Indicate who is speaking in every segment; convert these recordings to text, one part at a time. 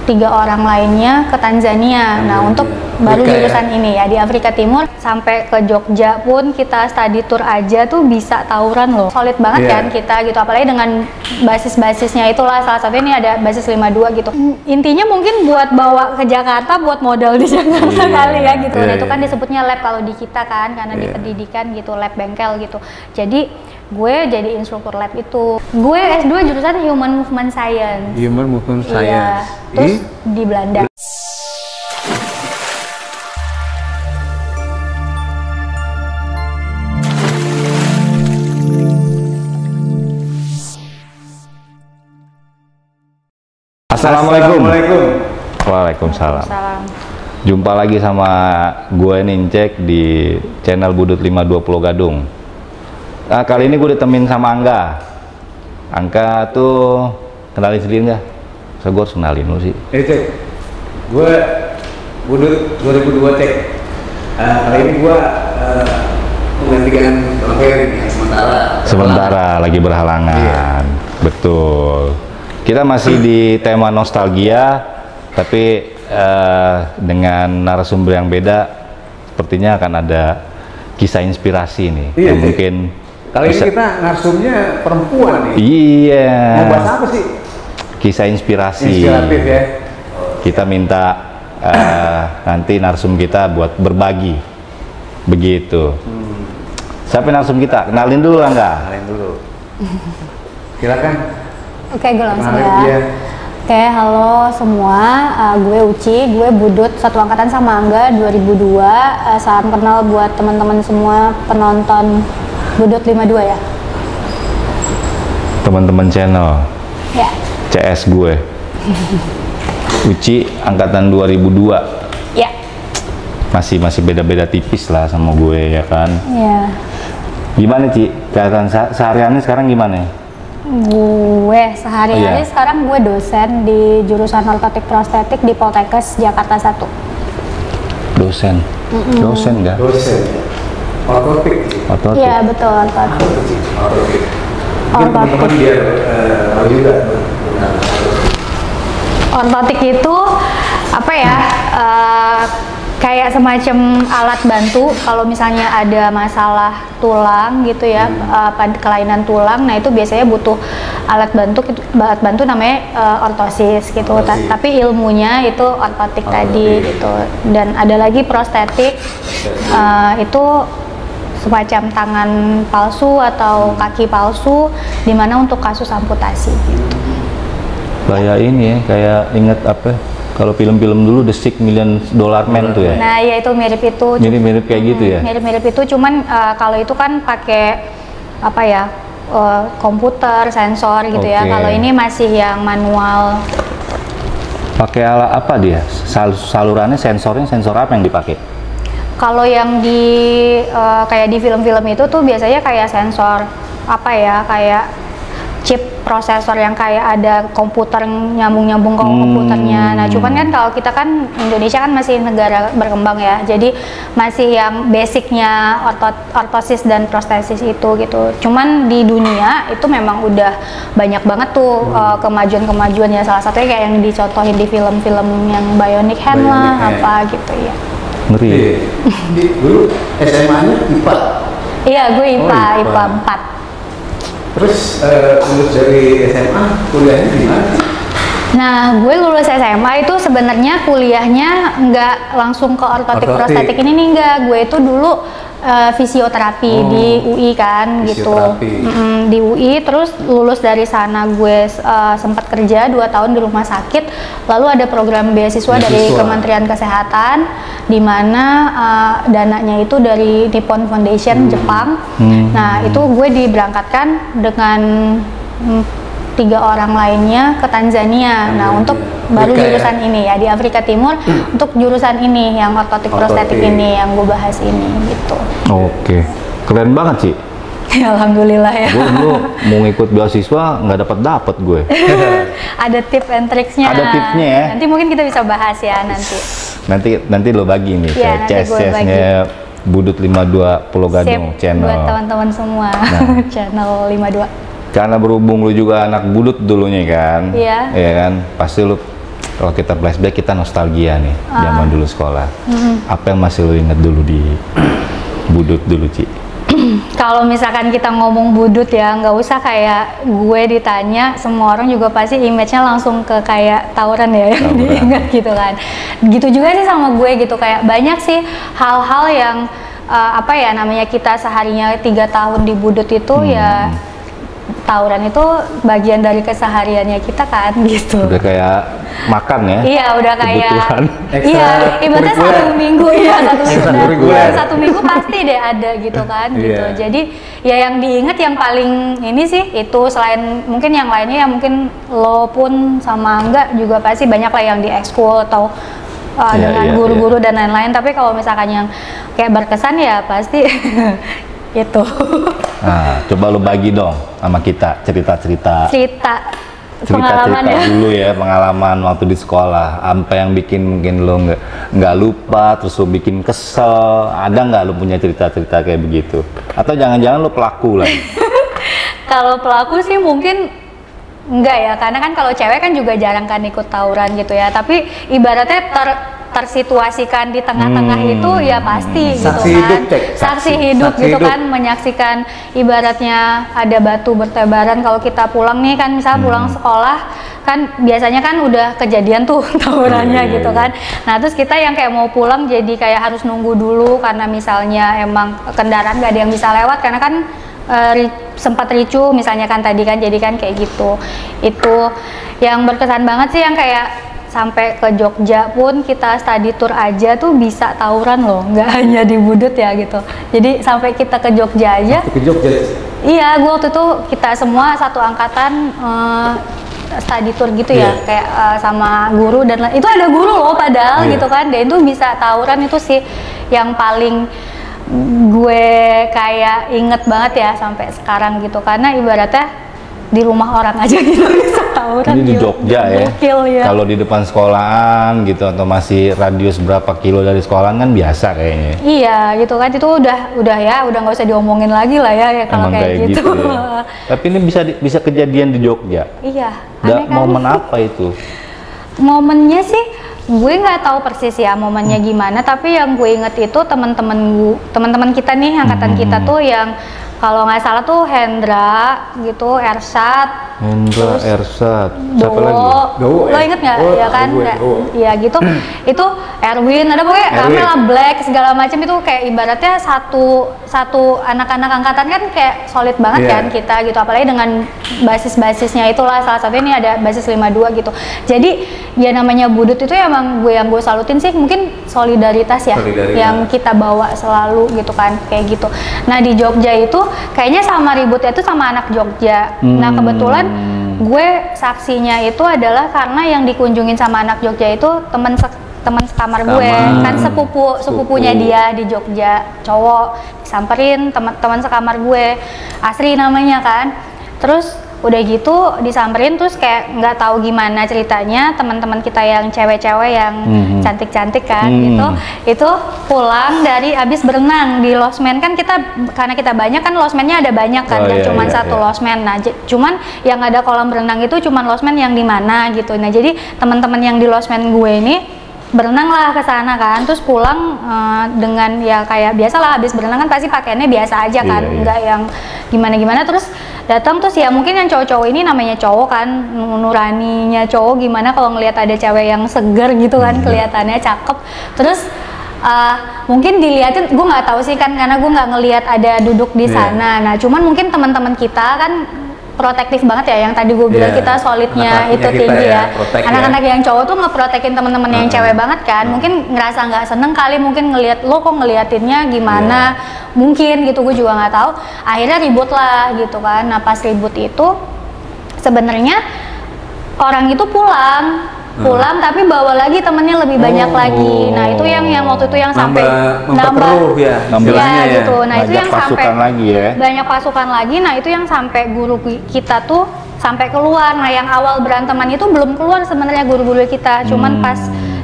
Speaker 1: 3 orang lainnya ke Tanzania. Nah, untuk baru jurusan ini ya di Afrika Timur sampai ke Jogja pun kita study tour aja tuh bisa tawuran loh. Solid banget kan kita gitu, apalagi dengan basis-basisnya itulah, salah satunya ini ada basis 52 gitu. Intinya mungkin buat bawa ke Jakarta, buat modal di Jakarta kali ya gitu. Nah, itu kan disebutnya lab kalau di kita kan, karena di pendidikan gitu, lab bengkel gitu. Jadi gue jadi instruktur lab itu. Gue S2 jurusan Human Movement Science.
Speaker 2: Human Movement Science.
Speaker 1: Iya, terus di Belanda.
Speaker 2: Assalamualaikum.
Speaker 3: Waalaikumsalam.
Speaker 1: Salam.
Speaker 3: Jumpa lagi sama gue Nincek di channel Budut 52 Pulau Gadung. Nah, kali ini gue ditemenin sama Angga. Angga tuh kenalin sendiri nggak? So, gue harus kenalin lu sih.
Speaker 2: Cek, gue Budut 2002 Cek. Kali ini gue menggantikan Bang Ferry nih,
Speaker 3: Sementara lagi berhalangan. Betul. Kita masih di tema nostalgia, tapi dengan narasumber yang beda. Sepertinya akan ada kisah inspirasi nih. Yang mungkin
Speaker 2: kali ini kita narsumnya perempuan nih.
Speaker 3: Iya.
Speaker 2: Mau bahas apa sih?
Speaker 3: Kisah inspirasi.
Speaker 2: Inspiratif ya.
Speaker 3: Kita minta nanti narsum kita buat berbagi. Begitu. Siapa narsum kita? Kenalin dulu Angga.
Speaker 2: Kenalin dulu. Silakan.
Speaker 1: Oke, gue langsung
Speaker 2: Kenalin,
Speaker 1: ya. Oke, halo semua, gue Uci, gue Budut satu angkatan sama Angga 2002. Salam kenal buat teman-teman semua penonton Budut 52 ya.
Speaker 3: Teman-teman channel
Speaker 1: Ya.
Speaker 3: CS gue. Uci angkatan 2002.
Speaker 1: Ya.
Speaker 3: Masih beda-beda tipis lah sama gue ya kan.
Speaker 1: Ya.
Speaker 3: Gimana Ci? Kegiatan sehariannya sekarang gimana?
Speaker 1: Gue sehari-hari sekarang gue dosen di jurusan ortotik prostetik di Poltekkes Jakarta 1.
Speaker 3: Dosen. Dosen nggak?
Speaker 2: Dosen. Ortotik.
Speaker 3: Ortotik.
Speaker 1: Iya betul, ortotik.
Speaker 2: Ortotik. Mungkin teman-teman biar tahu juga.
Speaker 1: Ortotik itu apa ya? Kayak semacam alat bantu kalau misalnya ada masalah tulang gitu ya, kelainan tulang. Nah itu biasanya butuh alat bantu namanya ortosis gitu. Tapi ilmunya itu ortotik tadi gitu. Dan ada lagi prostetik, itu semacam tangan palsu atau kaki palsu, dimana untuk kasus amputasi gitu.
Speaker 3: Kayak ini ya, kayak inget apa? Kalau film-film dulu The $6 Million Man tuh ya.
Speaker 1: Nah, ya itu mirip itu.
Speaker 3: Mirip-mirip kayak gitu ya.
Speaker 1: Mirip-mirip itu, cuman kalau itu kan pakai apa ya? Komputer, sensor gitu ya. Kalau ini masih yang manual.
Speaker 3: Pakai alat apa dia? Salurannya, sensornya sensor apa yang dipakai?
Speaker 1: Kalau yang di kayak di film-film itu tuh biasanya kayak sensor apa ya? Kayak chip prosesor yang kayak ada komputer nyambung-nyambung ke komputernya. Nah, cuman kan kalau kita kan Indonesia kan masih negara berkembang ya, jadi masih yang basicnya ortosis dan prostesis itu gitu. Cuman di dunia itu memang udah banyak banget tuh kemajuan-kemajuan ya. Salah satunya kayak yang dicontohin di film-film yang Bionic Hand lah, apa gitu ya.
Speaker 3: Ngeri.
Speaker 2: Dulu SMA-nya IPA.
Speaker 1: Iya, gue IPA 4.
Speaker 2: Terus lulus dari SMA, kuliahnya di mana?
Speaker 1: Nah, gue lulus SMA itu sebenarnya kuliahnya nggak langsung ke ortotik prostetik ini nih, enggak. Gue itu dulu fisioterapi di UI kan gitu. Di UI, terus lulus dari sana gue sempat kerja 2 tahun di rumah sakit. Lalu ada program beasiswa dari Kementerian Kesehatan, di mana dananya itu dari Nippon Foundation Jepang. Nah, itu gue diberangkatkan dengan 3 orang lainnya ke Tanzania. Nah, untuk baru jurusan ini ya di Afrika Timur, untuk jurusan ini yang ortotik prostetik ini yang gue bahas ini gitu.
Speaker 3: Oke, keren banget sih.
Speaker 1: Alhamdulillah ya.
Speaker 3: Gue dulu mau ngikut beasiswa nggak dapet gue.
Speaker 1: Ada tips and tricksnya.
Speaker 3: Ada tipsnya ya.
Speaker 1: Nanti mungkin kita bisa bahas ya nanti.
Speaker 3: Nanti lo bagi nih
Speaker 1: Ya,
Speaker 3: CS-nya Budut 52 Pulau Gadung channel.
Speaker 1: Buat teman-teman semua channel 52.
Speaker 3: Karena berhubung lu juga anak budut dulunya kan,
Speaker 1: Iya.
Speaker 3: ya kan, pasti lu kalau kita flashback kita nostalgia nih, zaman dulu sekolah. Apa yang masih lu inget dulu di budut dulu, Ci?
Speaker 1: Kalau misalkan kita ngomong budut ya, nggak usah kayak gue ditanya, semua orang juga pasti image-nya langsung ke kayak tawuran ya, yang diingat gitu kan. Gitu juga sih sama gue gitu, kayak banyak sih hal-hal yang apa ya namanya, kita seharinya 3 tahun di budut itu ya tawuran itu bagian dari kesehariannya kita kan gitu.
Speaker 3: Udah kayak makan ya?
Speaker 1: Iya, udah kayak
Speaker 3: kebutuhan.
Speaker 1: iya, ibaratnya satu minggu ya, satu minggu pasti deh ada gitu kan gitu.
Speaker 2: Iya.
Speaker 1: Jadi ya yang diingat yang paling ini sih itu, selain mungkin yang lainnya ya mungkin lo pun sama enggak juga pasti banyak lah yang di ekskul atau dengan guru-guru dan lain-lain. Tapi kalau misalkan yang kayak berkesan ya pasti itu.
Speaker 3: Nah, coba lu bagi dong sama kita cerita
Speaker 1: Pengalaman ya.
Speaker 3: dulu ya, pengalaman waktu di sekolah. Apa yang bikin mungkin lu nggak lupa, terus lu bikin kesel. Ada nggak lu punya cerita-cerita kayak begitu? Atau jangan-jangan lu pelaku lah?
Speaker 1: Kalau pelaku sih mungkin enggak ya, karena kan kalau cewek kan juga jarang kan ikut tawuran gitu ya. Tapi ibaratnya tersituasikan di tengah-tengah itu ya pasti gitu
Speaker 2: Saksi
Speaker 1: kan.
Speaker 2: hidup, Cek.
Speaker 1: Saksi hidup
Speaker 2: Saksi
Speaker 1: gitu
Speaker 2: hidup.
Speaker 1: kan, menyaksikan ibaratnya ada batu bertebaran kalau kita pulang nih kan, misal pulang sekolah kan biasanya kan udah kejadian tuh tawurannya gitu kan. Nah terus kita yang kayak mau pulang jadi kayak harus nunggu dulu karena misalnya emang kendaraan gak ada yang bisa lewat karena kan sempat ricu misalnya kan tadi kan, jadi kan kayak gitu. Itu yang berkesan banget sih, yang kayak sampai ke Jogja pun kita study tour aja tuh bisa tawuran loh, nggak hanya di budut ya gitu. Jadi sampai kita ke Jogja aja.
Speaker 2: Ke Jogja.
Speaker 1: Iya, gua waktu itu kita semua satu angkatan study tour gitu ya, kayak sama guru dan itu ada guru loh padahal gitu kan, dan itu bisa tawuran. Itu sih yang paling gue kayak inget banget ya sampai sekarang gitu, karena ibaratnya di rumah orang aja gitu bisa tawuran.
Speaker 3: Ini di Jogja ya. Kalau di depan sekolahan gitu atau masih radius berapa kilo dari sekolahan kan biasa kayaknya.
Speaker 1: Iya gitu kan, itu udah ya udah nggak usah diomongin lagi lah ya kalau kayak gitu.
Speaker 3: Ya. Tapi ini bisa kejadian di Jogja.
Speaker 1: Iya.
Speaker 3: Kan? Momen apa itu?
Speaker 1: Momennya sih gue nggak tahu persis ya momennya gimana, tapi yang gue inget itu teman-teman kita nih angkatan kita tuh yang kalau nggak salah tuh Hendra gitu, Ersyad,
Speaker 3: siapa lagi?
Speaker 1: Lo inget nggak? Ya kan, iya gitu. Itu Erwin, ada pokoknya rame lah, Black segala macam. Itu kayak ibaratnya satu anak-anak angkatan kan kayak solid banget kan kita gitu, apalagi dengan basis-basisnya itulah, salah satunya ini ada basis 52 gitu. Jadi ya namanya budut itu ya emang yang gue salutin sih mungkin solidaritas ya, yang kita bawa selalu gitu kan, kayak gitu. Nah di Jogja itu kayaknya sama ributnya itu sama anak Jogja. Nah kebetulan gue saksinya itu adalah karena yang dikunjungin sama anak Jogja itu teman sekamar gue, kan sepupunya dia di Jogja, cowok, disamperin teman sekamar gue, Asri namanya kan. Terus udah gitu disamperin, terus kayak nggak tahu gimana ceritanya teman-teman kita yang cewek-cewek yang cantik-cantik kan itu pulang dari abis berenang di losmen kan, karena kita banyak kan, losmennya ada banyak kan, cuma satu losmen. Nah cuman yang ada kolam berenang itu cuman losmen yang di mana gitu. Nah jadi teman-teman yang di losmen gue ini berenang lah ke sana kan, terus pulang dengan ya kayak biasa lah, habis berenang kan pasti pakaiannya biasa aja kan, nggak yang gimana-gimana. Terus datang, terus ya mungkin yang cowok-cowok ini namanya cowok kan, nuraninya cowok gimana kalau ngelihat ada cewek yang seger gitu kan, kelihatannya cakep. Terus mungkin dilihatin, gue nggak tahu sih kan karena gue nggak ngelihat ada duduk di sana. Nah cuman mungkin teman-teman kita kan protektif banget ya, yang tadi gue bilang kita solidnya itu tinggi ya. Anak-anak yang cowok tuh ngeprotekin teman-teman yang cewek banget kan. Mungkin ngerasa nggak seneng kali, mungkin ngelihat lo kok ngeliatinnya gimana, mungkin gitu, gue juga nggak tahu. Akhirnya ribut lah gitu kan. Nah pas ribut itu sebenarnya orang itu pulang tapi bawa lagi temennya lebih banyak lagi. Nah itu yang waktu itu yang sampai
Speaker 2: nambah
Speaker 1: gitu. Nah itu yang sampai
Speaker 3: lagi ya,
Speaker 1: banyak pasukan lagi. Nah itu yang sampai guru kita tuh sampai keluar. Nah yang awal beranteman itu belum keluar sebenarnya guru-guru kita, cuman pas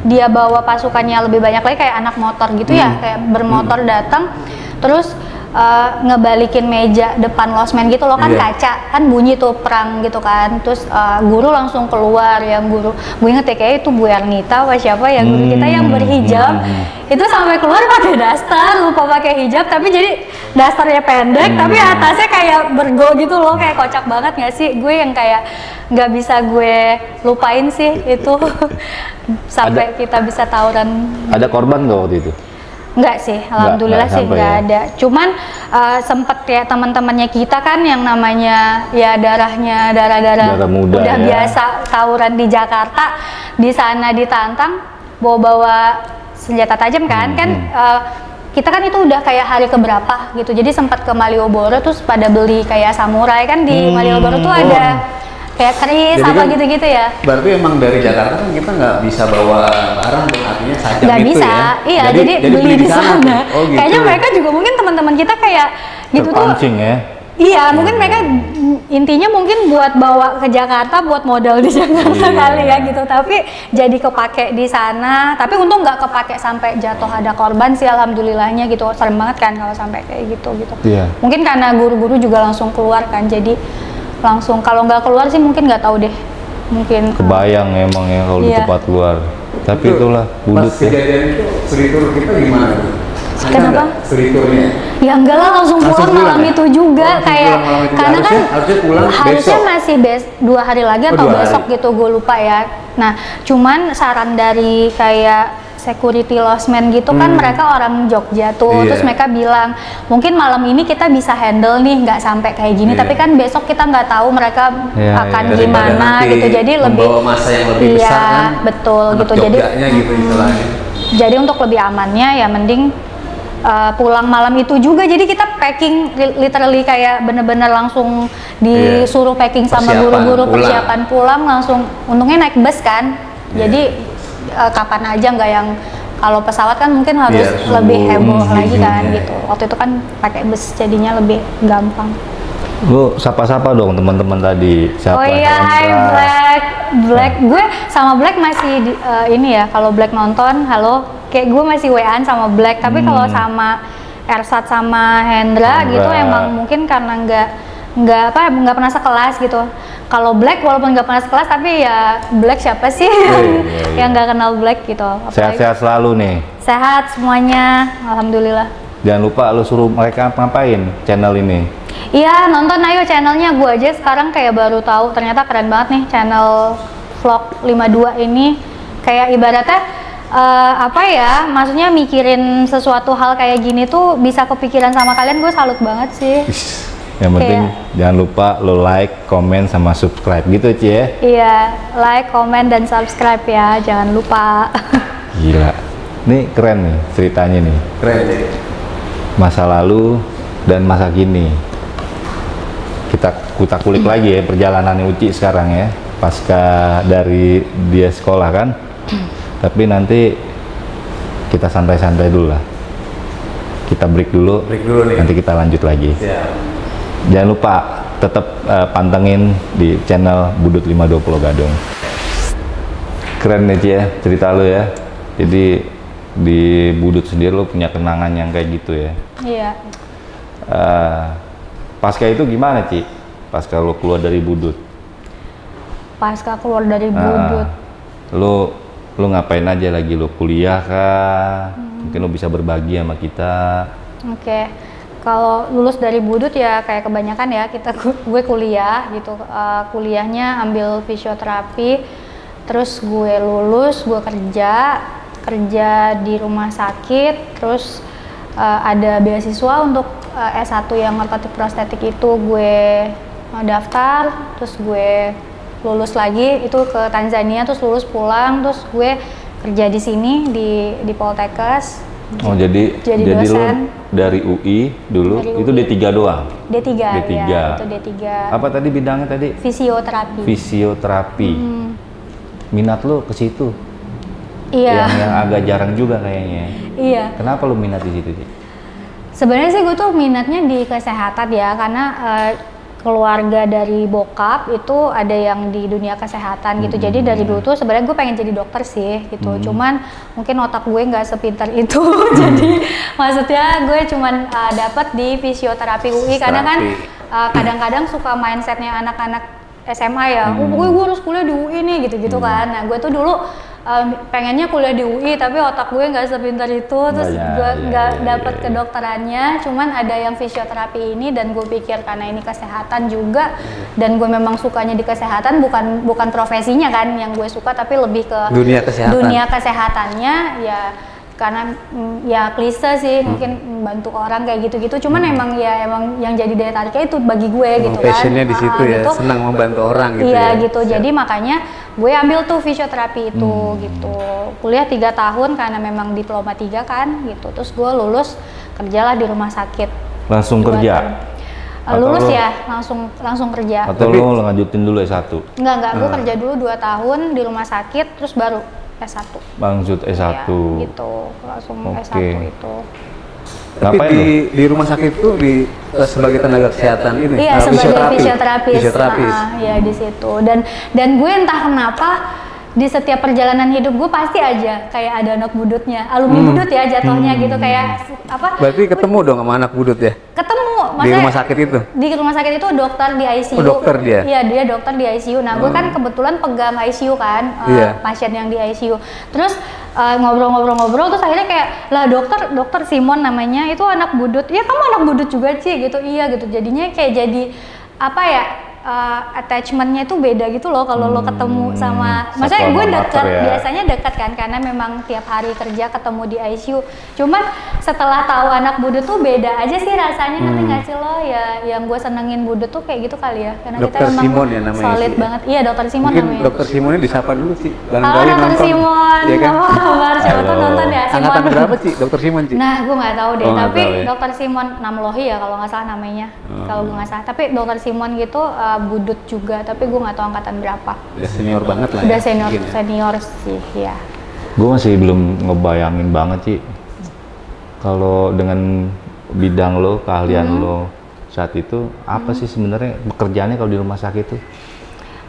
Speaker 1: dia bawa pasukannya lebih banyak lagi, kayak anak motor gitu ya, kayak bermotor datang, terus ngebalikin meja depan losmen gitu loh kan, kaca kan bunyi tuh perang gitu kan, terus guru langsung keluar, yang gue inget ya kayak itu Bu Ernita apa siapa ya, guru kita yang berhijab itu sampai keluar pakai daster, lupa pakai hijab tapi jadi dasternya pendek tapi atasnya kayak bergo gitu loh, kayak kocak banget nggak sih, gue yang kayak nggak bisa gue lupain sih itu sampai kita bisa tawuran.
Speaker 3: Ada korban nggak waktu itu?
Speaker 1: Enggak sih, alhamdulillah sih enggak ada. Cuman sempet ya teman-temannya kita kan yang namanya ya darah muda udah ya. Biasa tawuran di Jakarta, di sana ditantang bawa-bawa senjata tajam kan, kita kan itu udah kayak hari keberapa gitu. Jadi sempat ke Malioboro terus pada beli kayak samurai kan di Malioboro tuh ada kayak keris apa kan, gitu-gitu ya.
Speaker 2: Berarti emang dari Jakarta kan kita nggak bisa bawa barang, artinya sajam
Speaker 1: nggak
Speaker 2: itu
Speaker 1: bisa,
Speaker 2: ya.
Speaker 1: Iya, jadi beli di sana.
Speaker 2: Oh, gitu.
Speaker 1: Kayaknya mereka juga mungkin teman-teman kita kayak gitu
Speaker 3: terpancing
Speaker 1: tuh.
Speaker 3: Ya.
Speaker 1: Iya, mungkin mereka intinya mungkin buat bawa ke Jakarta, buat modal di Jakarta kali ya gitu. Tapi jadi kepake di sana. Tapi untung nggak kepake sampai jatuh ada korban sih, alhamdulillahnya gitu. Serem banget kan kalau sampai kayak gitu.
Speaker 3: Iya.
Speaker 1: Mungkin karena guru-guru juga langsung keluar kan, jadi langsung kalau nggak keluar sih mungkin nggak tahu deh, mungkin
Speaker 3: kebayang emang ya kalau di tempat luar, tapi itulah budut
Speaker 2: ya. Kejadian itu seritur kita gimana?
Speaker 1: Kenapa?
Speaker 2: Seriturnya?
Speaker 1: Ya enggak lah, langsung pulang malam ya? Itu juga kayak karena kan harusnya masih 2 hari lagi atau besok gitu, gue lupa ya. Nah cuman saran dari kayak security losmen gitu kan, mereka orang Jogja tuh, terus mereka bilang mungkin malam ini kita bisa handle nih, nggak sampai kayak gini, tapi kan besok kita nggak tahu mereka akan gimana gitu, jadi lebih
Speaker 2: masa yang lebih besar kan,
Speaker 1: betul gitu,
Speaker 2: jadi gitu
Speaker 1: jadi untuk lebih amannya ya mending pulang malam itu juga, jadi kita packing literally kayak bener-bener langsung disuruh packing sama guru-guru, persiapan pulang langsung, untungnya naik bus kan, jadi kapan aja, nggak yang kalau pesawat kan mungkin harus lebih heboh lagi kan gitu. Waktu itu kan pakai bus jadinya lebih gampang.
Speaker 3: Lu sapa-sapa dong teman-teman tadi. Siapa?
Speaker 1: Oh iya, hai Black. Gue sama Black masih ini ya, kalau Black nonton, halo, kayak gue masih WA-an sama Black. Tapi kalau sama Ersat sama Hendra gitu emang mungkin karena nggak pernah sekelas gitu. Kalau Black walaupun nggak pernah sekelas tapi ya Black siapa sih yang nggak kenal Black gitu.
Speaker 3: Sehat-sehat selalu nih.
Speaker 1: Sehat semuanya, alhamdulillah.
Speaker 3: Jangan lupa lu suruh mereka ngapain channel ini.
Speaker 1: Iya, nonton ayo channelnya. Gue aja sekarang kayak baru tahu ternyata keren banget nih channel vlog 52 ini. Kayak ibaratnya apa ya, maksudnya mikirin sesuatu hal kayak gini tuh bisa kepikiran sama kalian, gue salut banget sih.
Speaker 3: Yang penting jangan lupa lo like, komen, sama subscribe gitu Ci ya.
Speaker 1: Iya, like, komen, dan subscribe ya, jangan lupa.
Speaker 3: Gila, ini keren nih ceritanya nih.
Speaker 2: Keren sih.
Speaker 3: Masa lalu dan masa kini. Kita kulik lagi ya perjalanan Uci sekarang ya, pasca dari dia sekolah kan. Tapi nanti kita santai-santai dulu lah. Kita break dulu nih. Nanti kita lanjut lagi.
Speaker 2: Siap.
Speaker 3: Jangan lupa tetap pantengin di channel Budut 520 Gadung. Keren nih Ci ya cerita lo ya. Jadi di Budut sendiri lo punya kenangan yang kayak gitu ya.
Speaker 1: Iya.
Speaker 3: Pasca itu gimana Ci? Pasca lo keluar dari Budut?
Speaker 1: Pasca keluar dari Budut.
Speaker 3: Lo ngapain aja lagi? Lo kuliah kah? Mungkin lo bisa berbagi sama kita.
Speaker 1: Oke. Kalau lulus dari Budut ya kayak kebanyakan ya gue kuliah gitu, kuliahnya ambil fisioterapi, terus gue lulus, gue kerja di rumah sakit, terus ada beasiswa untuk S1 yang ortotik prostetik itu gue daftar, terus gue lulus lagi itu ke Tanzania, terus lulus pulang, terus gue kerja di sini di Poltekkes.
Speaker 3: Oh jadi lo dari UI dulu dari itu UI. D3 doang?
Speaker 1: D3. Ya, itu D3.
Speaker 3: Apa tadi bidangnya tadi?
Speaker 1: Fisioterapi.
Speaker 3: Minat lo ke situ?
Speaker 1: Iya.
Speaker 3: Yang agak jarang juga kayaknya.
Speaker 1: Iya.
Speaker 3: Kenapa lo minat di situ?
Speaker 1: Sebenarnya sih gue tuh minatnya di kesehatan ya, karena keluarga dari bokap itu ada yang di dunia kesehatan gitu. Jadi dari dulu tuh sebenarnya gue pengen jadi dokter sih gitu. Cuman mungkin otak gue nggak sepintar itu. Jadi maksudnya gue cuman dapat di fisioterapi UI karena kan kadang-kadang suka mindsetnya anak-anak SMA ya. Gue harus kuliah di UI nih gitu-gitu kan. Nah gue tuh dulu pengennya kuliah di UI tapi otak gue nggak sepintar itu, terus gue nggak dapet kedokterannya. Cuman ada yang fisioterapi ini dan gue pikir karena ini kesehatan juga dan gue memang sukanya di kesehatan, bukan profesinya kan yang gue suka, tapi lebih ke dunia kesehatannya ya. Karena ya klise sih mungkin membantu orang kayak gitu-gitu, cuman emang yang jadi daya tariknya itu bagi gue gitu kan.
Speaker 2: Passionnya di situ ya, gitu. Senang membantu orang gitu.
Speaker 1: Iya gitu, jadi makanya gue ambil tuh fisioterapi itu gitu. Kuliah 3 tahun karena memang diploma 3 kan gitu. Terus gue lulus kerjalah di rumah sakit.
Speaker 3: Langsung kerja?
Speaker 1: Lulus ya langsung kerja.
Speaker 3: Atau lo lanjutin dulu S1?
Speaker 1: Enggak, gue kerja dulu 2 tahun di rumah sakit terus baru S1.
Speaker 3: Lanjut S1.
Speaker 1: Ya, gitu, langsung S1 itu.
Speaker 2: Tapi di rumah sakit itu sebagai tenaga kesehatan ini?
Speaker 1: Iya, sebagai fisioterapis. Ya di situ. Dan gue entah kenapa di setiap perjalanan hidup gue pasti aja kayak ada anak budutnya, alumni budut ya jatuhnya gitu, kayak apa?
Speaker 2: Berarti ketemu dong sama anak budut ya?
Speaker 1: Ketemu,
Speaker 2: di rumah sakit itu? Di
Speaker 1: rumah sakit itu dokter di ICU.
Speaker 2: Oh, dokter dia?
Speaker 1: Iya, dia dokter di ICU. Nah, gue kan kebetulan pegang ICU kan, pasien yang di ICU. Terus ngobrol-ngobrol terus akhirnya kayak, lah dokter Simon namanya, itu anak budut. Iya, kamu anak budut juga Ci gitu. Iya gitu. Jadinya kayak jadi apa ya? Attachmentnya itu beda gitu loh kalau lo ketemu sama, maksudnya gue dekat ya. Biasanya dekat kan karena memang tiap hari kerja ketemu di ICU. Cuman setelah tahu anak budut tuh beda aja sih rasanya, ngerti nggak sih lo ya? Yang gue senengin budut tuh kayak gitu kali ya, karena
Speaker 2: Dokter
Speaker 1: kita memang
Speaker 2: Simon ya namanya
Speaker 1: solid banget. Iya, dokter Simon
Speaker 2: mungkin
Speaker 1: namanya.
Speaker 2: Dokter Simonnya disapa dulu sih.
Speaker 1: Dokter Simon, ya kan? Apa kabar? Siapa tuh nonton ya Simon.
Speaker 2: Angkatan berapa sih Dokter Simon Ci?
Speaker 1: Nah, gue nggak tahu deh. Tapi Dokter Simon Namlohi ya kalau nggak salah namanya. Kalau gue nggak salah. Tapi Dokter Simon gitu budut juga, tapi gue nggak tahu angkatan berapa.
Speaker 2: Udah senior banget lah.
Speaker 1: Udah
Speaker 2: ya,
Speaker 1: senior sih ya.
Speaker 3: Gue masih belum ngebayangin banget sih kalau dengan bidang lo, keahlian lo saat itu apa sih sebenarnya pekerjaannya kalau di rumah sakit itu?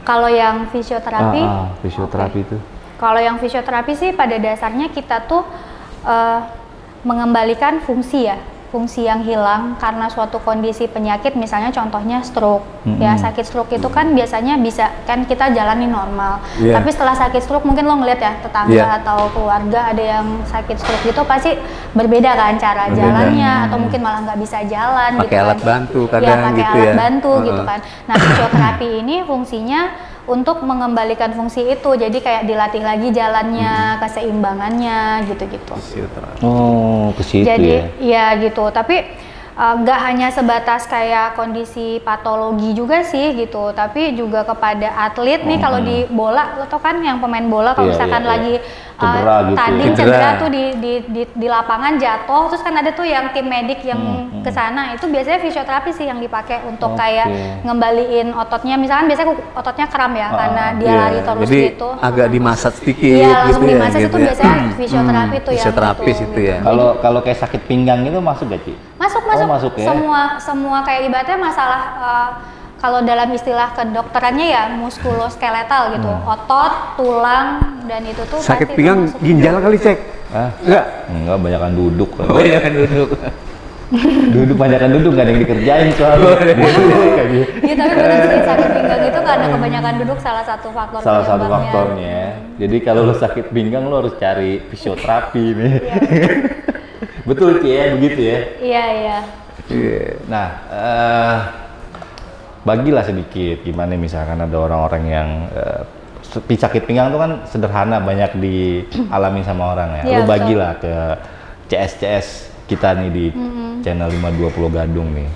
Speaker 1: Kalau yang fisioterapi?
Speaker 3: Fisioterapi itu.
Speaker 1: Kalau yang fisioterapi sih pada dasarnya kita tuh mengembalikan fungsi ya. Fungsi yang hilang karena suatu kondisi penyakit, misalnya contohnya stroke. Ya, sakit stroke itu kan biasanya bisa kan kita jalani normal. Tapi setelah sakit stroke mungkin lo ngeliat ya tetangga atau keluarga ada yang sakit stroke gitu, pasti berbeda kan cara jalannya, atau mungkin malah nggak bisa jalan
Speaker 2: pakai
Speaker 1: gitu
Speaker 2: alat
Speaker 1: kan.
Speaker 2: bantu kadang
Speaker 1: pakai
Speaker 2: gitu
Speaker 1: alat
Speaker 2: ya.
Speaker 1: bantu gitu kan. Nah, fisioterapi ini fungsinya untuk mengembalikan fungsi itu, jadi kayak dilatih lagi jalannya, keseimbangannya gitu-gitu.
Speaker 3: Oh, ke situ
Speaker 1: jadi,
Speaker 3: ya?
Speaker 1: Ya gitu, tapi nggak hanya sebatas kayak kondisi patologi juga sih gitu, tapi juga kepada atlet nih. Kalau di bola, lo tau kan yang pemain bola kalau misalkan lagi tanding cedera tuh di lapangan jatuh, terus kan ada tuh yang tim medik yang kesana, itu biasanya fisioterapi sih yang dipakai untuk kayak ngembaliin ototnya. Misalkan biasanya ototnya kram ya karena dia lari terus
Speaker 2: jadi
Speaker 1: gitu.
Speaker 2: Agak dimasat sedikit.
Speaker 1: Iya, langsung
Speaker 2: gitu
Speaker 1: dimasat
Speaker 2: ya,
Speaker 1: itu
Speaker 2: gitu
Speaker 1: biasanya fisioterapis tuh
Speaker 2: fisioterapis itu ya.
Speaker 3: Kalau kayak sakit pinggang itu masuk gak Ci?
Speaker 1: Masuk ya? Semua kayak ibaratnya masalah kalau dalam istilah kedokterannya ya muskuloskeletal gitu, otot, tulang, dan itu tuh
Speaker 2: sakit pinggang ginjal kali cek?
Speaker 3: Enggak, banyakan duduk.
Speaker 2: Banyakan duduk.
Speaker 3: Banyakan duduk, nggak ada yang dikerjain soalnya.
Speaker 1: Iya, tapi benar sih sakit pinggang itu karena kebanyakan duduk salah satu faktornya.
Speaker 3: Jadi kalau lo sakit pinggang lo harus cari fisioterapi nih. Betul Ci ya, begitu ya? Iya. Nah, bagilah sedikit gimana misalkan ada orang-orang yang sakit pinggang itu kan sederhana, banyak dialami sama orang ya. Lu bagilah ke CS kita nih di channel 520 Gadung nih.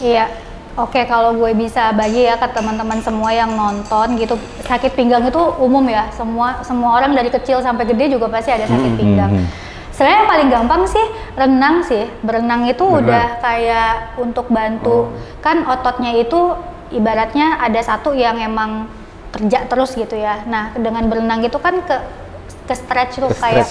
Speaker 3: Iya.
Speaker 1: Oke, kalau gue bisa bagi ya ke teman-teman semua yang nonton gitu, sakit pinggang itu umum ya. Semua orang dari kecil sampai gede juga pasti ada sakit pinggang. Sebenarnya yang paling gampang sih renang sih. Berenang itu udah kayak untuk bantu kan ototnya itu ibaratnya ada satu yang emang kerja terus gitu ya. Nah, dengan berenang itu kan ke stretch tuh kayak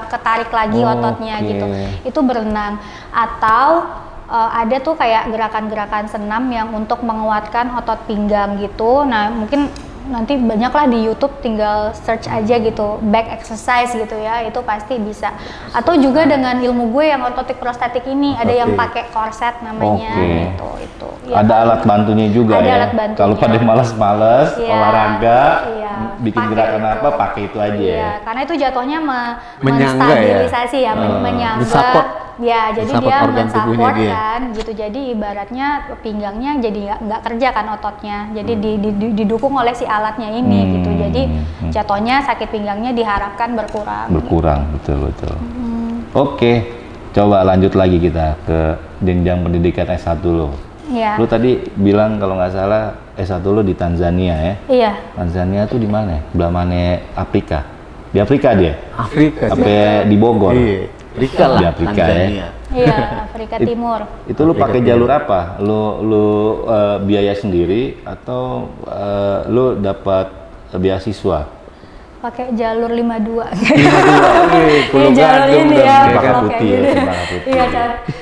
Speaker 1: ketarik lagi ototnya gitu. Itu berenang. Atau ada tuh kayak gerakan-gerakan senam yang untuk menguatkan otot pinggang gitu. Nah mungkin nanti banyak lah di YouTube, tinggal search aja gitu back exercise gitu ya, itu pasti bisa. Atau juga dengan ilmu gue yang ortotik prostetik ini ada yang pakai korset namanya gitu. Itu ya,
Speaker 3: ada alat bantunya juga
Speaker 1: ada
Speaker 3: ya.
Speaker 1: alat bantunya.
Speaker 3: Kalau pada malas-malas olahraga bikin
Speaker 1: pakai
Speaker 3: gerakan
Speaker 1: itu.
Speaker 3: apa pakai itu aja ya.
Speaker 1: Karena itu jatuhnya
Speaker 2: Menyangga
Speaker 1: menstabilisasi ya, menyangga.
Speaker 2: Men-support.
Speaker 1: Ya, jadi
Speaker 2: Men-support
Speaker 1: dia
Speaker 2: organ tubuhnya
Speaker 1: men-support
Speaker 2: dia.
Speaker 1: kan gitu. Jadi ibaratnya pinggangnya jadi nggak kerja kan ototnya. Jadi didukung oleh si alatnya ini gitu. Jadi jatuhnya sakit pinggangnya diharapkan berkurang.
Speaker 3: Berkurang, betul. Oke, coba lanjut lagi kita ke jenjang pendidikan S1 lo.
Speaker 1: Iya.
Speaker 3: Lu tadi bilang kalau nggak salah S1 lo di Tanzania ya?
Speaker 1: Iya.
Speaker 3: Tanzania tuh di mana? Belah mana Afrika? Di Afrika dia?
Speaker 2: Afrika.
Speaker 3: Sampai di Bogor?
Speaker 2: Iya. Afrika lah.
Speaker 3: Di Afrika ya?
Speaker 1: Iya, Afrika Timur.
Speaker 3: Itu lu pakai jalur apa? Lu biaya sendiri atau lu dapat beasiswa?
Speaker 1: Pakai jalur 52.
Speaker 2: Pulau
Speaker 1: jalur
Speaker 2: Gadung
Speaker 1: ini
Speaker 2: dan
Speaker 1: ya,
Speaker 3: Cempaka
Speaker 1: kalau
Speaker 3: Putih
Speaker 1: kayak
Speaker 3: ya,
Speaker 1: gitu.
Speaker 3: Cempaka Putih.
Speaker 1: Iya,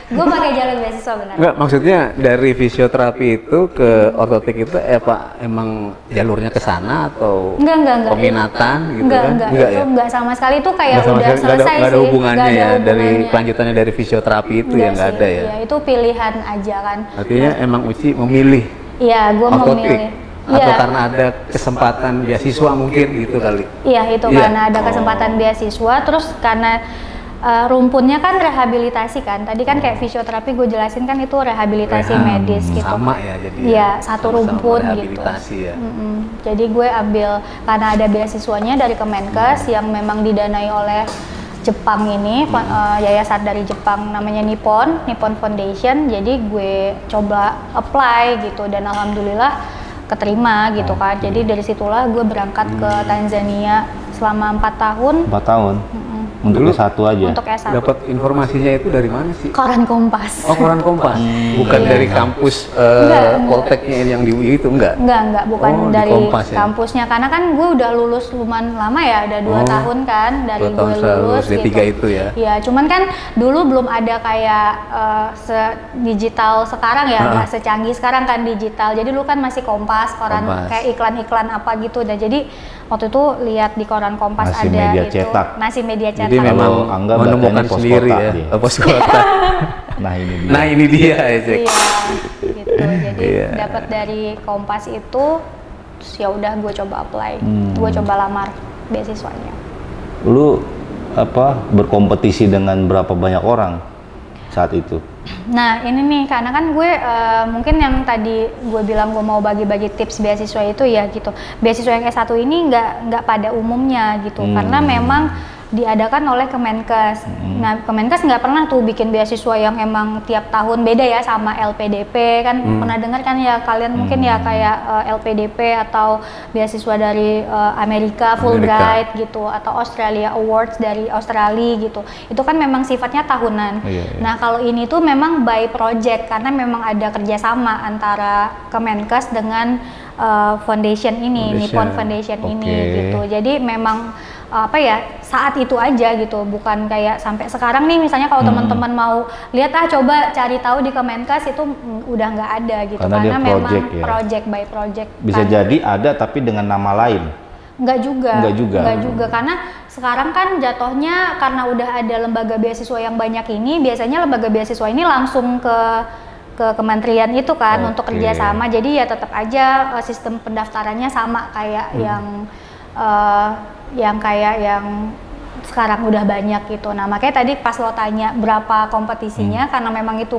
Speaker 1: gue pakai jalur beasiswa benar.
Speaker 2: Enggak, maksudnya dari fisioterapi itu ke ortotik itu Pak emang jalurnya ke sana atau
Speaker 1: Enggak.
Speaker 2: peminatan gitu
Speaker 1: Enggak,
Speaker 2: kan?
Speaker 1: enggak, itu enggak sama sekali, itu kayak
Speaker 2: Nggak sama
Speaker 1: udah
Speaker 2: sekali, nggak
Speaker 1: selesai
Speaker 2: ada
Speaker 1: sih.
Speaker 2: hubungannya
Speaker 1: Nggak ada
Speaker 2: ya dari
Speaker 1: hubungannya.
Speaker 2: kelanjutannya dari fisioterapi itu ya nggak
Speaker 1: sih.
Speaker 2: ada ya.
Speaker 1: Iya, itu pilihan aja kan.
Speaker 2: Artinya emang Uci memilih
Speaker 1: Iya, gue
Speaker 2: ortotik
Speaker 1: memilih.
Speaker 2: atau
Speaker 1: Iya.
Speaker 2: karena ada kesempatan beasiswa mungkin gitu kali.
Speaker 1: Iya, itu
Speaker 2: Iya.
Speaker 1: karena ada kesempatan beasiswa, terus karena rumpunnya kan rehabilitasi kan. Tadi kan kayak fisioterapi gue jelasin kan itu rehabilitasi medis gitu.
Speaker 2: Sama ya jadi.
Speaker 1: Iya, satu
Speaker 2: sama-sama
Speaker 1: rumpun gitu.
Speaker 2: rehabilitasi ya.
Speaker 1: Jadi gue ambil karena ada beasiswanya dari Kemenkes yang memang didanai oleh Jepang ini, yayasan dari Jepang namanya Nippon Foundation. Jadi gue coba apply gitu dan alhamdulillah keterima gitu kan. Jadi dari situlah gue berangkat ke Tanzania selama 4 tahun.
Speaker 3: 4 tahun? Untuk S1 aja?
Speaker 1: Untuk S1.
Speaker 2: Dapat informasinya itu dari mana sih?
Speaker 1: Koran Kompas.
Speaker 2: Oh, koran Kompas. Bukan
Speaker 1: Iya.
Speaker 2: dari kampus Polteknya yang di UI itu enggak?
Speaker 1: Enggak, bukan
Speaker 2: Oh, di
Speaker 1: dari
Speaker 2: Kompas ya?
Speaker 1: kampusnya. Karena kan gue udah lulus lumayan lama ya, ada 2 tahun kan dari
Speaker 2: 2
Speaker 1: gue
Speaker 2: tahun setelah
Speaker 1: lulus
Speaker 2: lulus D3
Speaker 1: gitu.
Speaker 2: itu ya?
Speaker 1: Iya, cuman kan dulu belum ada kayak digital sekarang ya, nggak secanggih sekarang kan digital. Jadi dulu kan masih Kompas, koran
Speaker 2: Kompas.
Speaker 1: kayak iklan-iklan apa gitu. Dan jadi waktu itu lihat di koran Kompas
Speaker 3: Masih
Speaker 1: ada
Speaker 3: media
Speaker 1: itu,
Speaker 3: cetak.
Speaker 1: masih media cetak.
Speaker 2: Jadi memang
Speaker 3: Kalau Angga
Speaker 2: menemukan
Speaker 3: bacanya pos
Speaker 2: sendiri
Speaker 3: kota
Speaker 2: ya,
Speaker 3: dia.
Speaker 2: pos kota.
Speaker 3: Nah ini dia.
Speaker 2: Nah ini dia ya, Cek.
Speaker 1: Iya, gitu. Jadi
Speaker 2: Iya.
Speaker 1: dapat dari Kompas itu, terus ya udah gue coba apply, gue coba lamar beasiswanya.
Speaker 3: Lu berkompetisi dengan berapa banyak orang saat itu?
Speaker 1: Nah ini nih, karena kan gue mungkin yang tadi gue bilang gue mau bagi-bagi tips beasiswa itu ya gitu. Beasiswa yang S1 ini nggak pada umumnya gitu, karena memang diadakan oleh Kemenkes. Nah Kemenkes nggak pernah tuh bikin beasiswa yang emang tiap tahun beda ya sama LPDP kan. Pernah dengar kan ya kalian mungkin ya kayak LPDP atau beasiswa dari Amerika Fulbright gitu, atau Australia Awards dari Australia gitu. Itu kan memang sifatnya tahunan.
Speaker 3: Iya.
Speaker 1: Nah kalau ini tuh memang by project karena memang ada kerjasama antara Kemenkes dengan foundation ini, Nippon Foundation ini gitu. Jadi memang saat itu aja gitu, bukan kayak sampai sekarang nih misalnya kalau teman-teman mau lihat coba cari tahu di Kemenkes itu udah nggak ada gitu, karena memang project by project.
Speaker 3: Bisa jadi ada tapi dengan nama lain.
Speaker 1: Enggak juga.
Speaker 3: Enggak juga
Speaker 1: Karena sekarang kan jatuhnya karena udah ada lembaga beasiswa yang banyak ini, biasanya lembaga beasiswa ini langsung ke kementerian itu kan untuk kerjasama. Jadi ya tetap aja sistem pendaftarannya sama kayak yang sekarang udah banyak gitu. Nah makanya tadi pas lo tanya berapa kompetisinya, karena memang itu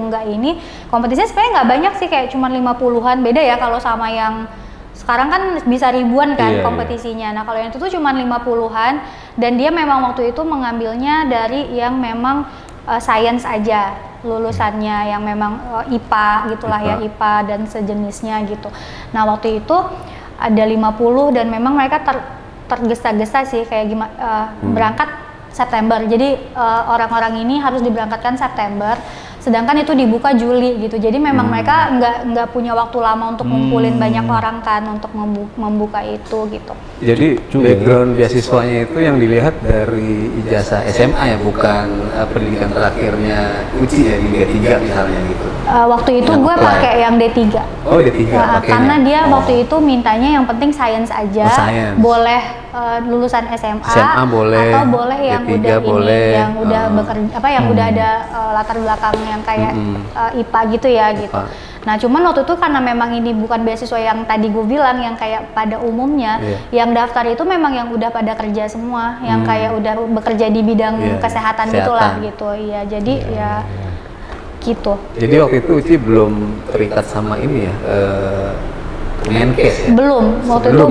Speaker 1: kompetisinya sebenarnya nggak banyak sih, kayak cuma 50-an. Beda ya kalau sama yang sekarang kan bisa ribuan kan kompetisinya. Nah kalau yang itu tuh cuma 50-an, dan dia memang waktu itu mengambilnya dari yang memang sains aja lulusannya, yang memang IPA gitulah ya, IPA dan sejenisnya gitu. Nah waktu itu ada 50 dan memang mereka tergesa-gesa sih kayak gimana berangkat September. Jadi orang-orang ini harus diberangkatkan September sedangkan itu dibuka Juli gitu. Jadi memang mereka nggak punya waktu lama untuk ngumpulin banyak orang kan untuk membuka itu gitu.
Speaker 2: Jadi background beasiswanya itu yang dilihat dari ijazah SMA ya, bukan pendidikan terakhirnya Uci ya di D3 misalnya gitu.
Speaker 1: Waktu itu gue pakai yang D3.
Speaker 2: Oh D3.
Speaker 1: Karena dia waktu itu mintanya yang penting sains aja.
Speaker 2: Science.
Speaker 1: Boleh lulusan SMA
Speaker 2: boleh,
Speaker 1: atau boleh yang
Speaker 2: D3
Speaker 1: udah
Speaker 2: boleh.
Speaker 1: ini, yang udah bekerja apa yang udah ada latar belakang yang kayak IPA gitu ya gitu. Nah cuman waktu itu karena memang ini bukan beasiswa yang tadi gue bilang yang kayak pada umumnya, yang daftar itu memang yang udah pada kerja semua, yang kayak udah bekerja di bidang kesehatan gitulah gitu. Iya jadi ya gitu.
Speaker 2: Jadi waktu itu Uci belum terikat sama ini ya, Kemenkes ya?
Speaker 1: Belum, waktu itu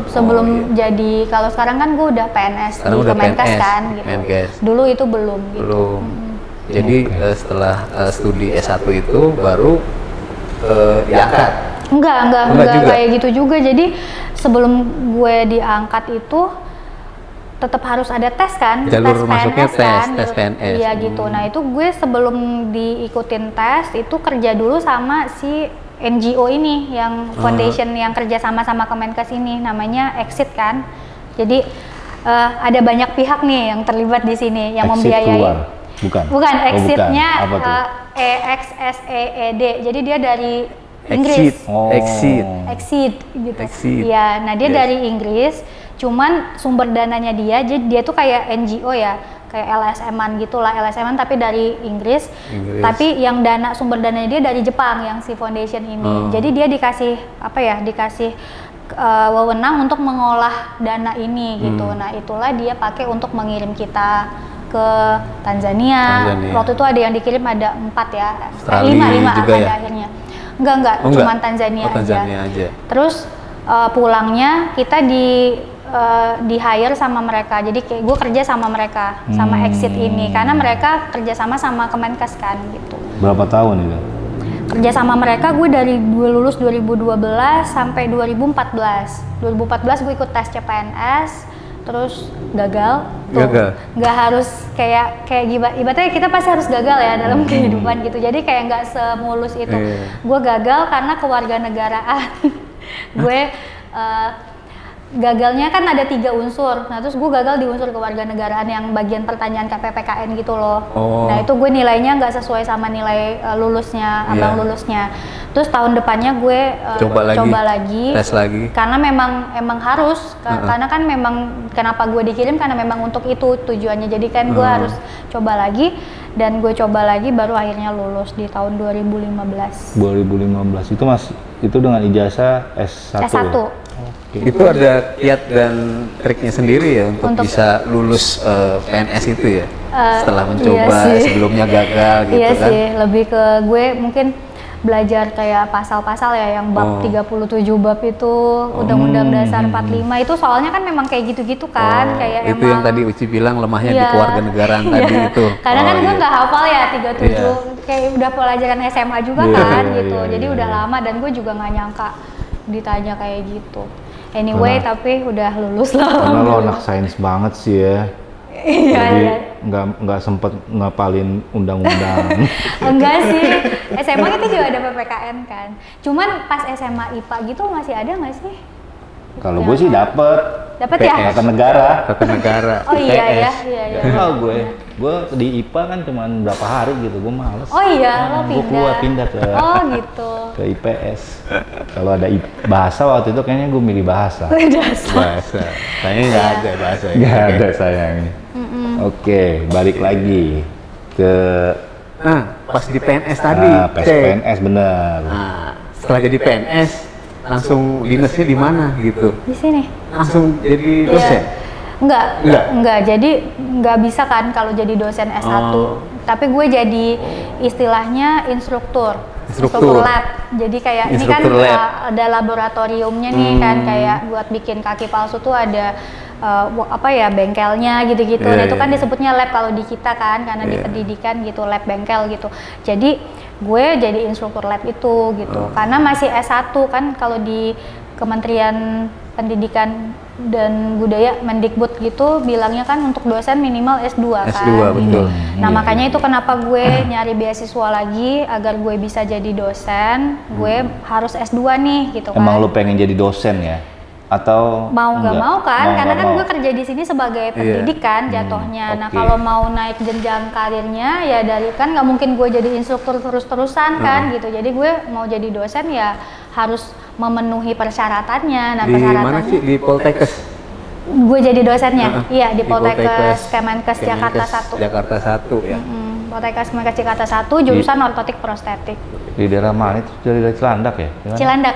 Speaker 1: sebelum jadi, kalau sekarang kan gue udah PNS
Speaker 2: sekarang
Speaker 1: di
Speaker 2: udah
Speaker 1: Kemenkes
Speaker 2: PNS,
Speaker 1: kan gitu.
Speaker 2: Kemenkes.
Speaker 1: Dulu itu belum gitu.
Speaker 2: Belum. Jadi setelah studi S1 itu baru diangkat?
Speaker 1: Enggak
Speaker 2: juga.
Speaker 1: kayak gitu juga. Jadi sebelum gue diangkat itu tetap harus ada tes kan,
Speaker 2: jalur
Speaker 1: tes
Speaker 2: masuknya
Speaker 1: PNS kan,
Speaker 2: tes PNS.
Speaker 1: Iya gitu. Nah itu gue sebelum diikutin tes itu kerja dulu sama si NGO ini yang foundation yang kerja sama Kemenkes ini, namanya Exit kan. Jadi ada banyak pihak nih yang terlibat di sini yang
Speaker 3: Exit
Speaker 1: membiayai.
Speaker 3: Keluar. Bukan.
Speaker 1: Exitnya
Speaker 3: Apa
Speaker 1: EXSEED. Jadi dia dari Inggris. Exit gitu. Iya, nah dia dari Inggris. Cuman sumber dananya jadi dia tuh kayak NGO ya, kayak LSM-an gitulah, LSM-an tapi dari Inggris. Tapi yang sumber dananya dia dari Jepang yang si foundation ini. Jadi dia dikasih wewenang untuk mengolah dana ini gitu. Nah itulah dia pakai untuk mengirim kita ke Tanzania. Waktu itu ada yang dikirim ada 4 ya, 5
Speaker 2: juga
Speaker 1: ada
Speaker 2: ya?
Speaker 1: akhirnya. Enggak, cuma Tanzania,
Speaker 2: aja.
Speaker 1: Terus pulangnya kita di hire sama mereka, jadi kayak gue kerja sama mereka, sama Exit ini, karena mereka kerja sama Kemenkes kan gitu.
Speaker 3: Berapa tahun itu?
Speaker 1: Kerja sama mereka gue dari gue lulus 2012 sampai 2014. 2014 gue ikut tes CPNS, terus gagal. Nggak harus kayak ibaratnya kita pasti harus gagal ya dalam kehidupan gitu. Jadi kayak nggak semulus itu. Gue gagal karena kewarganegaraan. Gue gagalnya kan ada 3 unsur. Nah terus gue gagal di unsur kewarganegaraan yang bagian pertanyaan KPPKN gitu loh. Nah itu gue nilainya nggak sesuai sama nilai lulusnya, abang lulusnya. Terus tahun depannya gue coba lagi,
Speaker 2: tes lagi.
Speaker 1: Karena memang harus, karena kan memang kenapa gue dikirim karena memang untuk itu tujuannya. Jadi kan gue harus coba lagi, dan gue coba lagi baru akhirnya lulus di tahun 2015.
Speaker 3: 2015 itu dengan ijazah S1.
Speaker 1: S1.
Speaker 2: Itu ada kiat dan triknya sendiri ya untuk bisa lulus PNS itu ya? Setelah mencoba, sebelumnya gagal gitu
Speaker 1: iya
Speaker 2: kan?
Speaker 1: Iya sih, lebih ke gue mungkin belajar kayak pasal-pasal ya, yang bab 37 bab itu, Undang-Undang Dasar 45 itu soalnya kan memang kayak gitu-gitu kan, kayak
Speaker 2: itu yang tadi Uci bilang lemahnya di kewarganegaraan tadi itu.
Speaker 1: Karena kan gue nggak hafal ya 37, kayak udah pelajaran SMA juga kan gitu, jadi udah lama dan gue juga nggak nyangka ditanya kayak gitu. Anyway, tapi udah lulus lah.
Speaker 3: Karena lo anak sains banget sih ya. Jadi nggak sempet ngapalin undang-undang.
Speaker 1: Enggak sih, SMA kita juga ada PPKN kan. Cuman pas SMA IPA gitu masih ada nggak sih?
Speaker 3: Kalau gue sih dapet
Speaker 1: ya?
Speaker 3: Tata negara.
Speaker 1: Oh iya.
Speaker 3: Tahu gue di IPA kan cuma berapa hari gitu, gue males.
Speaker 1: Oh iya, lo pindah.
Speaker 3: Gue keluar pindah ke.
Speaker 1: Oh gitu.
Speaker 3: Ke IPS. Kalau ada bahasa waktu itu kayaknya gue milih bahasa.
Speaker 2: Bahasa. Kayaknya nggak ada bahasa.
Speaker 3: Nggak ada sayangnya. Oke, balik lagi ke.
Speaker 2: Pas di PNS tadi.
Speaker 3: PNS bener.
Speaker 2: Setelah jadi PNS langsung dinasnya di mana gitu?
Speaker 1: Di sini.
Speaker 2: Langsung jadi dosen?
Speaker 1: Enggak. Jadi nggak bisa kan kalau jadi dosen S1. Tapi gue jadi istilahnya instruktur lab. Jadi kayak ini kan ada laboratoriumnya nih kan, kayak buat bikin kaki palsu tuh ada bengkelnya gitu-gitu. Nah itu kan disebutnya lab kalau di kita kan, karena di pendidikan gitu, lab bengkel gitu. Jadi gue jadi instruktur lab itu gitu, karena masih S1 kan. Kalau di Kementerian Pendidikan dan Budaya Mendikbud gitu bilangnya kan untuk dosen minimal S2 kan.
Speaker 2: S2 betul.
Speaker 1: Nah makanya itu kenapa gue nyari beasiswa lagi agar gue bisa jadi dosen, gue harus S2 nih gitu kan.
Speaker 3: Emang lu pengen jadi dosen ya? Atau
Speaker 1: mau nggak mau kan, karena kan
Speaker 3: mau.
Speaker 1: gue kerja di sini sebagai pendidik kan jatuhnya. Nah kalau mau naik jenjang karirnya ya dari kan nggak mungkin gue jadi instruktur terus-terusan kan gitu. Jadi gue mau jadi dosen ya harus memenuhi persyaratannya. Nah
Speaker 2: di mana sih? Di Poltekkes?
Speaker 1: Gue jadi dosennya, iya di Poltekkes Kemenkes Jakarta 1.
Speaker 2: Jakarta 1 ya.
Speaker 1: Poltekkes Kemenkes Jakarta 1 jurusan ortotik prostetik.
Speaker 3: Di daerah mana itu? Dari Cilandak ya?
Speaker 1: Cilandak,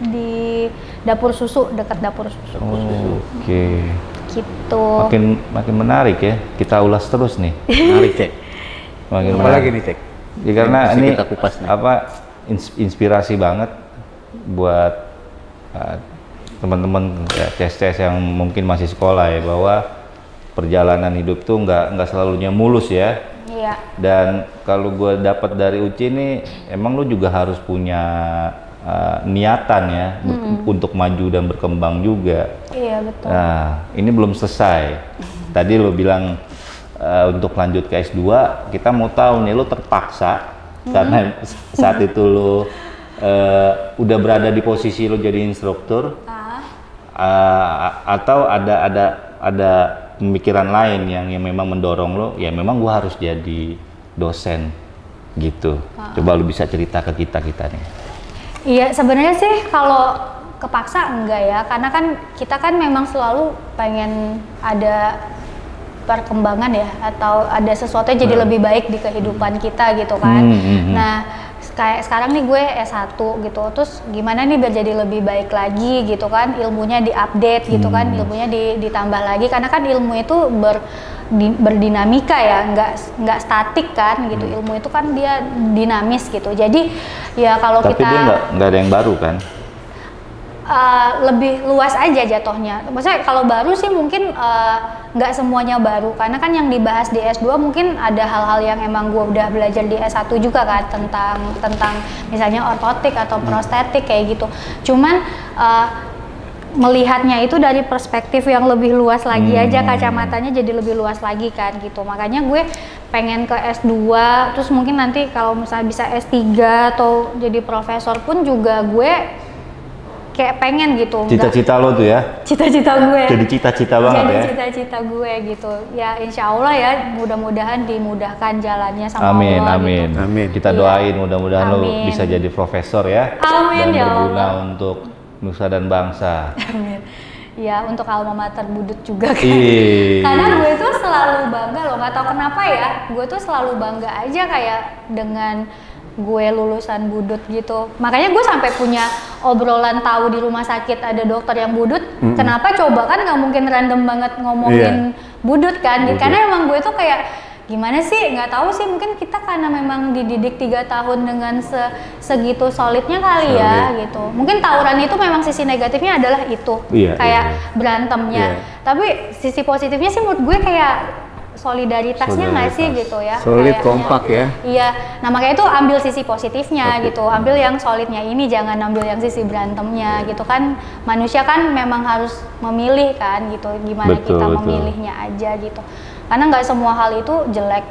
Speaker 1: di dapur susu, dekat dapur susu.
Speaker 3: Oke.
Speaker 1: Gitu.
Speaker 3: Makin menarik ya. Kita ulas terus nih.
Speaker 2: Menarik cek.
Speaker 3: Makin
Speaker 2: Apa lagi nih cek?
Speaker 3: Ya karena ini
Speaker 2: kita kupas nih.
Speaker 3: inspirasi banget buat teman-teman tes yang mungkin masih sekolah ya, bahwa perjalanan hidup tuh nggak selalunya mulus ya.
Speaker 1: Iya.
Speaker 3: Dan kalau gue dapat dari Uci nih, emang lu juga harus punya niatan ya untuk maju dan berkembang juga.
Speaker 1: Iya betul.
Speaker 3: Nah ini belum selesai. Tadi lu bilang untuk lanjut ke S2, kita mau tahu nih lu terpaksa karena saat itu lu udah berada di posisi lu jadi instruktur, atau ada pemikiran lain yang memang mendorong lo, ya memang gua harus jadi dosen gitu. Coba lu bisa cerita ke kita nih.
Speaker 1: Iya sebenarnya sih kalau kepaksa enggak ya, karena kan kita kan memang selalu pengen ada perkembangan ya, atau ada sesuatu yang jadi lebih baik di kehidupan kita gitu kan. Nah kayak sekarang nih gue S1 gitu, terus gimana nih biar jadi lebih baik lagi gitu kan, ilmunya diupdate gitu kan, ilmunya ditambah lagi, karena kan ilmu itu berdinamika ya, nggak statik kan gitu. Ilmu itu kan dia dinamis gitu. Jadi ya kalau
Speaker 3: Tapi
Speaker 1: kita
Speaker 3: dia nggak ada yang baru kan?
Speaker 1: lebih luas aja jatuhnya. Maksudnya kalau baru sih mungkin nggak semuanya baru, karena kan yang dibahas di S2 mungkin ada hal-hal yang emang gue udah belajar di S1 juga kan, tentang misalnya ortotik atau prostetik kayak gitu. Cuman melihatnya itu dari perspektif yang lebih luas lagi aja, kacamatanya jadi lebih luas lagi kan gitu. Makanya gue pengen ke S2, terus mungkin nanti kalau misalnya bisa S3 atau jadi profesor pun juga gue kayak pengen gitu.
Speaker 3: Cita-cita lo tuh ya?
Speaker 1: Cita-cita gue.
Speaker 3: Jadi cita-cita banget ya?
Speaker 1: Jadi cita-cita gue gitu. Ya insya Allah ya, mudah-mudahan dimudahkan jalannya sama
Speaker 3: amin,
Speaker 1: Allah
Speaker 3: amin.
Speaker 1: gitu.
Speaker 3: Amin. Kita doain mudah-mudahan lo bisa jadi profesor ya.
Speaker 1: Amin
Speaker 3: dan
Speaker 1: ya
Speaker 3: berguna
Speaker 1: Allah.
Speaker 3: untuk nusa dan bangsa.
Speaker 1: Amin. Ya untuk alma mater Budut juga kan.
Speaker 3: Karena
Speaker 1: gue tuh selalu bangga loh, nggak tahu kenapa ya. Gue tuh selalu bangga aja kayak dengan gue lulusan Budut gitu. Makanya gue sampai punya obrolan tahu di rumah sakit ada dokter yang Budut. Kenapa coba, kan nggak mungkin random banget ngomongin Budut kan. Karena emang gue tuh kayak gimana sih, nggak tahu sih, mungkin kita karena memang dididik 3 tahun dengan segitu solidnya kali ya gitu. Mungkin tawuran itu memang sisi negatifnya adalah itu, kayak berantemnya. Tapi sisi positifnya sih menurut gue kayak solidaritasnya nggak sih gitu ya,
Speaker 2: solid, kompak ya.
Speaker 1: Iya, nah makanya itu ambil sisi positifnya gitu, ambil yang solidnya ini, jangan ambil yang sisi berantemnya gitu kan. Manusia kan memang harus memilih kan gitu, gimana kita memilihnya aja gitu, karena nggak semua hal itu jelek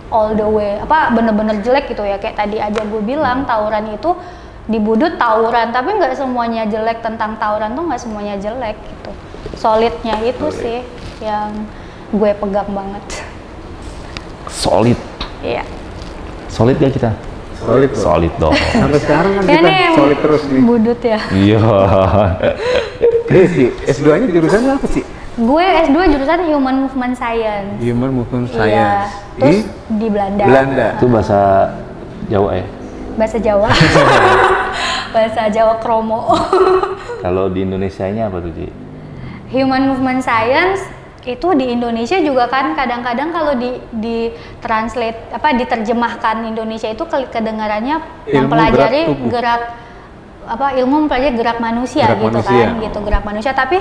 Speaker 1: all the way, bener-bener jelek gitu ya. Kayak tadi aja gue bilang tawuran itu di Budut tawuran, tapi nggak semuanya jelek. Tentang tawuran tuh nggak semuanya jelek gitu, solidnya itu sih yang gue pegang banget.
Speaker 3: Solid.
Speaker 1: Iya.
Speaker 3: Solid gak kita?
Speaker 2: Solid,
Speaker 3: solid dong.
Speaker 2: Sampai sekarang kan kita solid terus nih.
Speaker 1: Budut ya.
Speaker 3: Iya.
Speaker 2: Sih, S2-nya jurusan apa sih?
Speaker 1: Gue S2 jurusan Human Movement Science.
Speaker 2: Human Movement
Speaker 1: Iya.
Speaker 2: Science.
Speaker 1: Terus di Belanda.
Speaker 2: Belanda.
Speaker 3: Itu bahasa Jawa ya?
Speaker 1: Bahasa Jawa. Bahasa Jawa Kromo.
Speaker 3: Kalau di Indonesianya apa tuh, Ci?
Speaker 1: Human Movement Science itu di Indonesia juga kan kadang-kadang kalau di translate diterjemahkan Indonesia itu kedengarannya ilmu mempelajari gerak manusia gitu kan, gitu gerak manusia. Tapi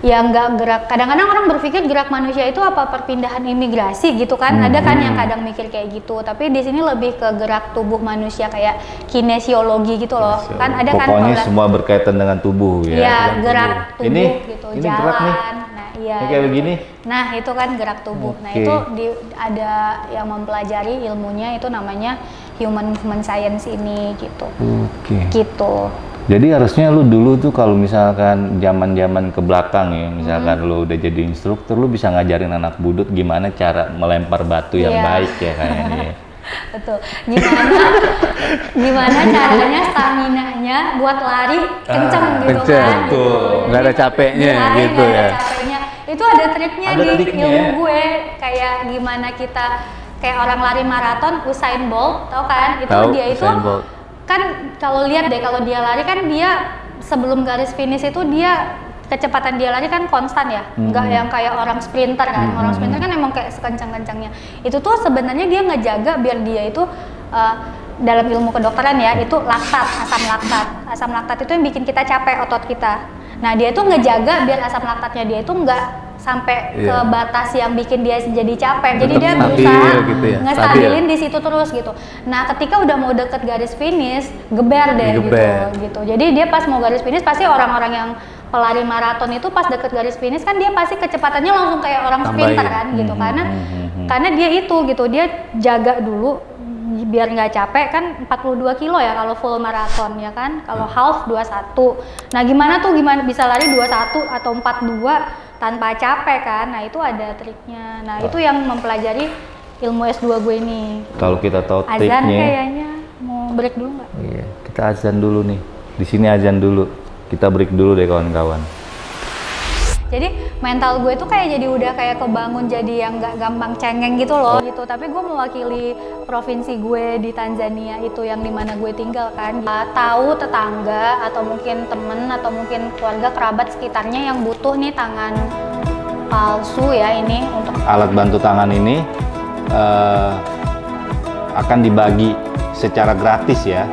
Speaker 1: ya nggak gerak. Kadang-kadang orang berpikir gerak manusia itu apa perpindahan imigrasi gitu kan, ada kan yang kadang mikir kayak gitu, tapi di sini lebih ke gerak tubuh manusia kayak kinesiologi gitu loh. Kan ada kan
Speaker 3: pokoknya semua berkaitan dengan tubuh ya.
Speaker 1: Iya, gerak tubuh
Speaker 3: ini,
Speaker 1: gitu,
Speaker 3: ini
Speaker 1: jalan.
Speaker 3: gerak nih.
Speaker 1: Nah, iya.
Speaker 3: Ini kayak begini.
Speaker 1: Nah, itu kan gerak tubuh. Nah, itu ada yang mempelajari ilmunya itu namanya human movement science ini gitu. Gitu.
Speaker 3: Jadi harusnya lu dulu tuh kalau misalkan zaman-zaman ke belakang ya, misalkan lu udah jadi instruktur, lu bisa ngajarin anak budut gimana cara melempar batu yang baik ya kayaknya.
Speaker 1: Betul. Gimana caranya stamina-nya buat lari kenceng gitu kan.
Speaker 2: Betul. Nggak ada capeknya gitu ya.
Speaker 1: Itu ada triknya di ilmu gue, kayak gimana kita kayak orang lari maraton Usain Bolt, tau kan? Itu dia itu kan kalau lihat deh, kalau dia lari kan dia sebelum garis finish itu dia kecepatan dia lari kan konstan ya, nggak yang kayak orang sprinter kan. Orang sprinter kan emang kayak sekencang-kencangnya. Itu tuh sebenarnya dia ngejaga biar dia itu dalam ilmu kedokteran ya, itu laktat, asam laktat. Asam laktat itu yang bikin kita capek otot kita. Nah, dia tuh ngejaga biar asam laktatnya dia itu nggak sampai ke batas yang bikin dia jadi capek. Jadi dia berusaha gitu ya, ngestabilin di situ terus gitu. Nah, ketika udah mau deket garis finish, geber deh gitu. Jadi dia pas mau garis finish, pasti orang-orang yang pelari maraton itu pas deket garis finish kan dia pasti kecepatannya langsung kayak orang sprinter kan gitu. Karena dia itu gitu, dia jaga dulu biar nggak capek kan. 42 kilo ya kalau full maraton ya kan. Kalau half 21. Nah, gimana bisa lari 21 atau 42 tanpa capek kan. Nah, itu ada triknya. Nah, itu yang mempelajari ilmu S2 gue ini.
Speaker 3: Kalau kita tahu
Speaker 1: azan
Speaker 3: triknya,
Speaker 1: kayaknya mau break dulu nggak?
Speaker 3: Iya, kita azan dulu nih. Di sini azan dulu. Kita break dulu deh kawan-kawan.
Speaker 1: Jadi mental gue tuh kayak jadi udah kayak kebangun jadi yang nggak gampang cengeng gitu loh gitu. Tapi gue mewakili provinsi gue di Tanzania itu yang dimana gue tinggal kan. Tahu tetangga atau mungkin temen atau mungkin keluarga kerabat sekitarnya yang butuh nih tangan palsu ya ini untuk
Speaker 3: alat bantu tangan ini akan dibagi secara gratis ya